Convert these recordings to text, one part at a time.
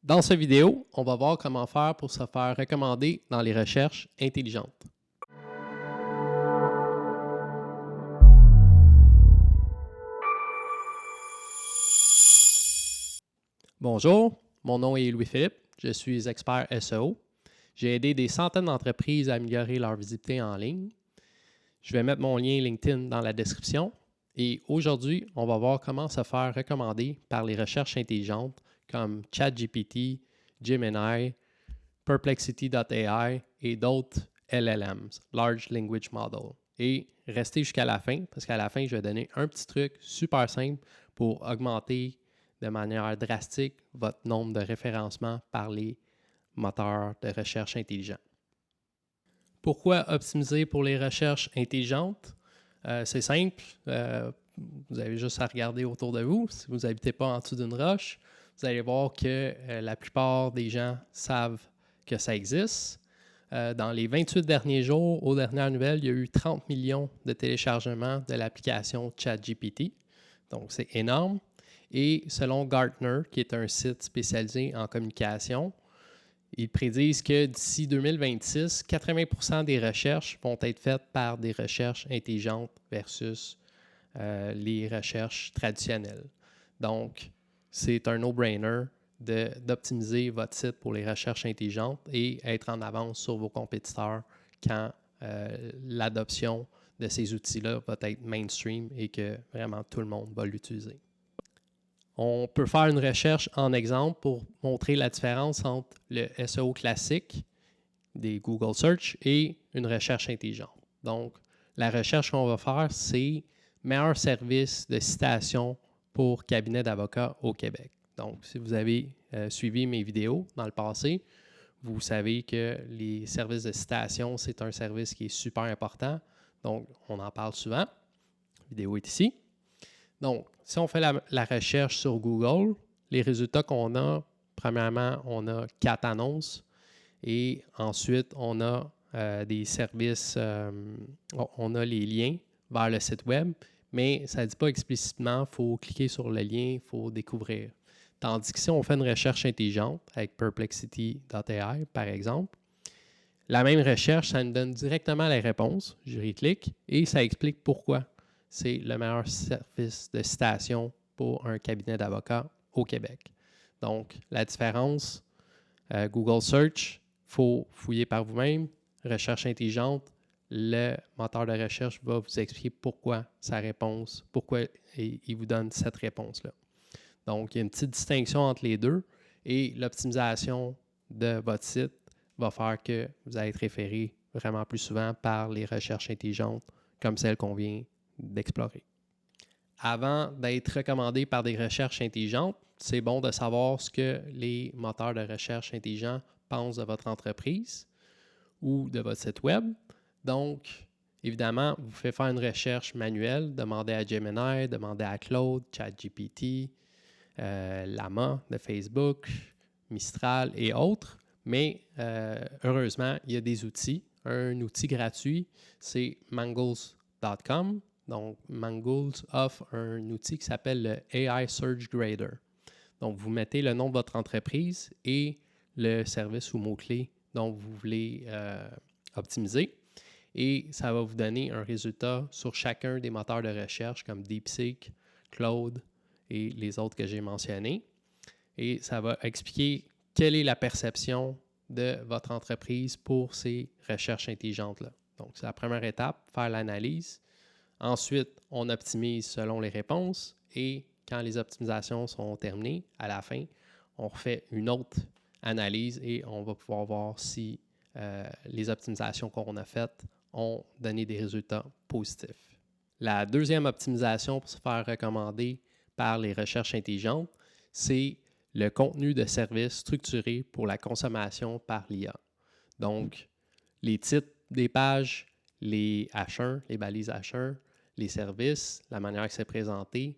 Dans cette vidéo, on va voir comment faire pour se faire recommander dans les recherches intelligentes. Bonjour, mon nom est Louis-Philippe, je suis expert SEO. J'ai aidé des centaines d'entreprises à améliorer leur visibilité en ligne. Je vais mettre mon lien LinkedIn dans la description et aujourd'hui, on va voir comment se faire recommander par les recherches intelligentes comme ChatGPT, Gemini, Perplexity.ai et d'autres LLMs, Large Language Model. Et restez jusqu'à la fin parce qu'à la fin, je vais donner un petit truc super simple pour augmenter de manière drastique votre nombre de référencements par les moteurs de recherche intelligents. Pourquoi optimiser pour les recherches intelligentes? C'est simple. Vous avez juste à regarder autour de vous. Si vous n'habitez pas en dessous d'une roche, vous allez voir que la plupart des gens savent que ça existe. Dans les 28 derniers jours, aux dernières nouvelles, il y a eu 30 millions de téléchargements de l'application ChatGPT. Donc, c'est énorme. Et selon Gartner, qui est un site spécialisé en communication, ils prédisent que d'ici 2026, 80% des recherches vont être faites par des recherches intelligentes versus les recherches traditionnelles. Donc, c'est un no-brainer d'optimiser votre site pour les recherches intelligentes et être en avance sur vos compétiteurs quand l'adoption de ces outils-là va être mainstream et que vraiment tout le monde va l'utiliser. On peut faire une recherche en exemple pour montrer la différence entre le SEO classique des Google Search et une recherche intelligente. Donc, la recherche qu'on va faire, c'est meilleur service de citation pour cabinet d'avocats au Québec. Donc, si vous avez suivi mes vidéos dans le passé, vous savez que les services de citation, c'est un service qui est super important. Donc, on en parle souvent. La vidéo est ici. Donc, si on fait la recherche sur Google, les résultats qu'on a, premièrement, on a 4 annonces et ensuite, on a des services, on a les liens vers le site web, mais ça ne dit pas explicitement, il faut cliquer sur le lien, il faut découvrir. Tandis que si on fait une recherche intelligente avec Perplexity.ai, par exemple, la même recherche, ça nous donne directement les réponses. Je clique et ça explique pourquoi c'est le meilleur service de citation pour un cabinet d'avocats au Québec. Donc, la différence, Google Search, il faut fouiller par vous-même. Recherche intelligente, le moteur de recherche va vous expliquer pourquoi sa réponse, pourquoi il vous donne cette réponse-là. Donc, il y a une petite distinction entre les deux et l'optimisation de votre site va faire que vous allez être référé vraiment plus souvent par les recherches intelligentes comme celles qu'on vient d'explorer. Avant d'être recommandé par des recherches intelligentes, c'est bon de savoir ce que les moteurs de recherche intelligents pensent de votre entreprise ou de votre site web. Donc, évidemment, vous faites faire une recherche manuelle, demandez à Gemini, demandez à Claude, ChatGPT, Llama de Facebook, Mistral et autres. Mais heureusement, il y a des outils. Un outil gratuit, c'est mangles.com. Donc, Mangles offre un outil qui s'appelle le AI Search Grader. Donc, vous mettez le nom de votre entreprise et le service ou mot-clé dont vous voulez optimiser. Et ça va vous donner un résultat sur chacun des moteurs de recherche comme DeepSeek, Claude et les autres que j'ai mentionnés. Et ça va expliquer quelle est la perception de votre entreprise pour ces recherches intelligentes-là. Donc, c'est la première étape, faire l'analyse. Ensuite, on optimise selon les réponses et quand les optimisations sont terminées, à la fin, on refait une autre analyse et on va pouvoir voir si les optimisations qu'on a faites ont donné des résultats positifs. La deuxième optimisation pour se faire recommander par les recherches intelligentes, c'est le contenu de service structuré pour la consommation par l'IA. Donc, les titres des pages, les H1, les balises H1, les services, la manière que c'est présenté,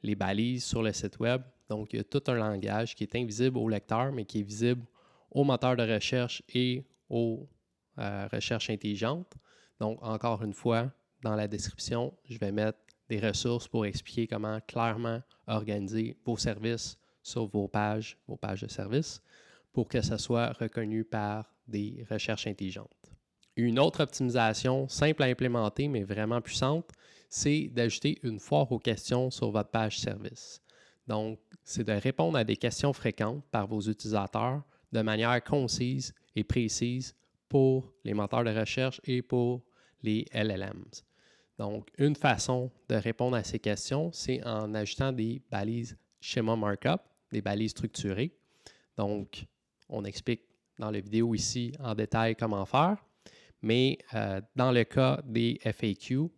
les balises sur le site web. Donc, il y a tout un langage qui est invisible au lecteur, mais qui est visible aux moteurs de recherche et aux recherches intelligentes. Donc, encore une fois, dans la description, je vais mettre des ressources pour expliquer comment clairement organiser vos services sur vos pages de service, pour que ça soit reconnu par des recherches intelligentes. Une autre optimisation simple à implémenter, mais vraiment puissante, c'est d'ajouter une foire aux questions sur votre page service. Donc, c'est de répondre à des questions fréquentes par vos utilisateurs de manière concise et précise pour les moteurs de recherche et pour les LLMs. Donc, une façon de répondre à ces questions, c'est en ajoutant des balises schéma markup, des balises structurées. Donc, on explique dans la vidéo ici en détail comment faire, mais dans le cas des FAQ,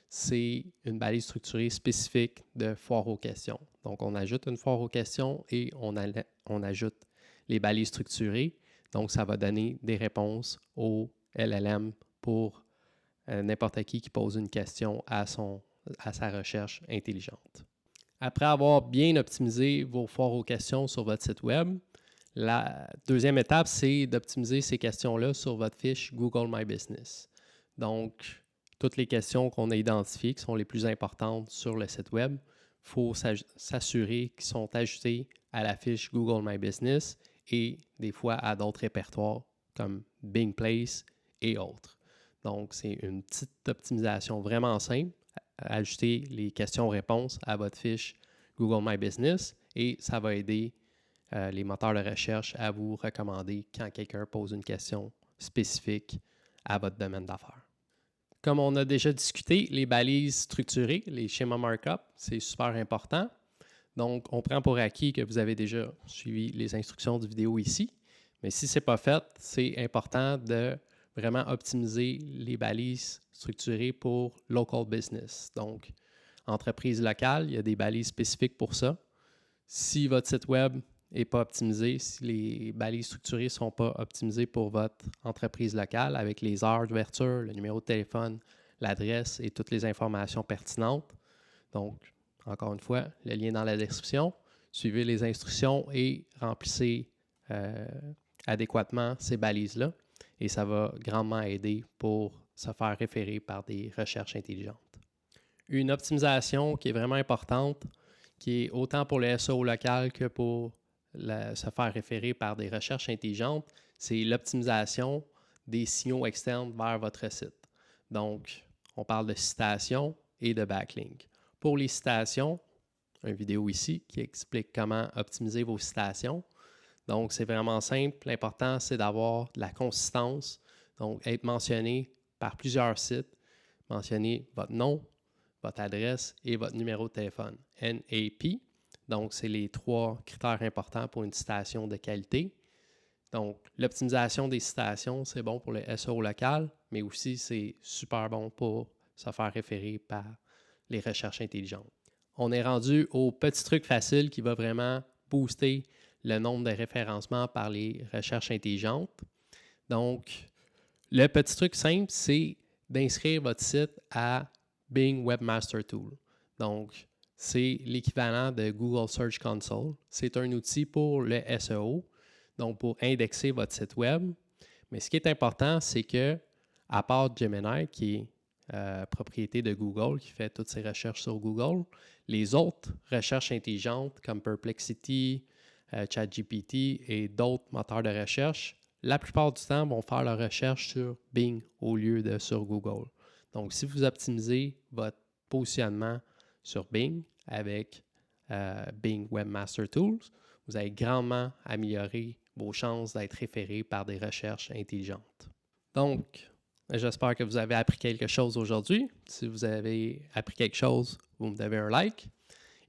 c'est une balise structurée spécifique de foire aux questions. Donc, on ajoute une foire aux questions et on ajoute les balises structurées. Donc, ça va donner des réponses au LLM pour n'importe qui pose une question à sa recherche intelligente. Après avoir bien optimisé vos foires aux questions sur votre site web, la deuxième étape, c'est d'optimiser ces questions-là sur votre fiche Google My Business. Donc, toutes les questions qu'on a identifiées, qui sont les plus importantes sur le site web, il faut s'assurer qu'ils sont ajoutées à la fiche Google My Business et des fois à d'autres répertoires comme Bing Place et autres. Donc, c'est une petite optimisation vraiment simple. Ajouter les questions-réponses à votre fiche Google My Business et ça va aider les moteurs de recherche à vous recommander quand quelqu'un pose une question spécifique à votre domaine d'affaires. Comme on a déjà discuté, les balises structurées, les schémas markup, c'est super important. Donc, on prend pour acquis que vous avez déjà suivi les instructions de vidéo ici. Mais si ce n'est pas fait, c'est important de vraiment optimiser les balises structurées pour local business. Donc, entreprise locale, il y a des balises spécifiques pour ça. Si votre site web n'est pas optimisé, si les balises structurées ne sont pas optimisées pour votre entreprise locale avec les heures d'ouverture, le numéro de téléphone, l'adresse et toutes les informations pertinentes. Donc, encore une fois, le lien dans la description. Suivez les instructions et remplissez adéquatement ces balises-là. Et ça va grandement aider pour se faire référer par des recherches intelligentes. Une optimisation qui est vraiment importante, qui est autant pour le SEO local que pour se faire référer par des recherches intelligentes, c'est l'optimisation des signaux externes vers votre site. Donc, on parle de citations et de backlink. Pour les citations, une vidéo ici qui explique comment optimiser vos citations. Donc, c'est vraiment simple. L'important, c'est d'avoir de la consistance, donc être mentionné par plusieurs sites, mentionner votre nom, votre adresse et votre numéro de téléphone. NAP, donc c'est les 3 critères importants pour une citation de qualité. Donc, l'optimisation des citations, c'est bon pour le SEO local, mais aussi c'est super bon pour se faire référer par les recherches intelligentes. On est rendu au petit truc facile qui va vraiment booster le nombre de référencements par les recherches intelligentes. Donc, le petit truc simple, c'est d'inscrire votre site à Bing Webmaster Tool. Donc, c'est l'équivalent de Google Search Console. C'est un outil pour le SEO, donc pour indexer votre site web. Mais ce qui est important, c'est que, à part Gemini, qui est propriété de Google, qui fait toutes ses recherches sur Google, les autres recherches intelligentes comme Perplexity, ChatGPT et d'autres moteurs de recherche, la plupart du temps vont faire leur recherche sur Bing au lieu de sur Google. Donc, si vous optimisez votre positionnement sur Bing avec Bing Webmaster Tools, vous allez grandement améliorer vos chances d'être référé par des recherches intelligentes. Donc, j'espère que vous avez appris quelque chose aujourd'hui. Si vous avez appris quelque chose, vous me donnez un like.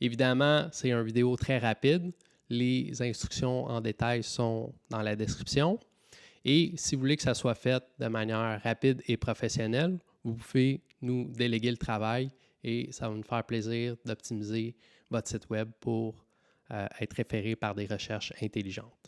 Évidemment, c'est une vidéo très rapide. Les instructions en détail sont dans la description. Et si vous voulez que ça soit fait de manière rapide et professionnelle, vous pouvez nous déléguer le travail et ça va nous faire plaisir d'optimiser votre site web pour être référé par des recherches intelligentes.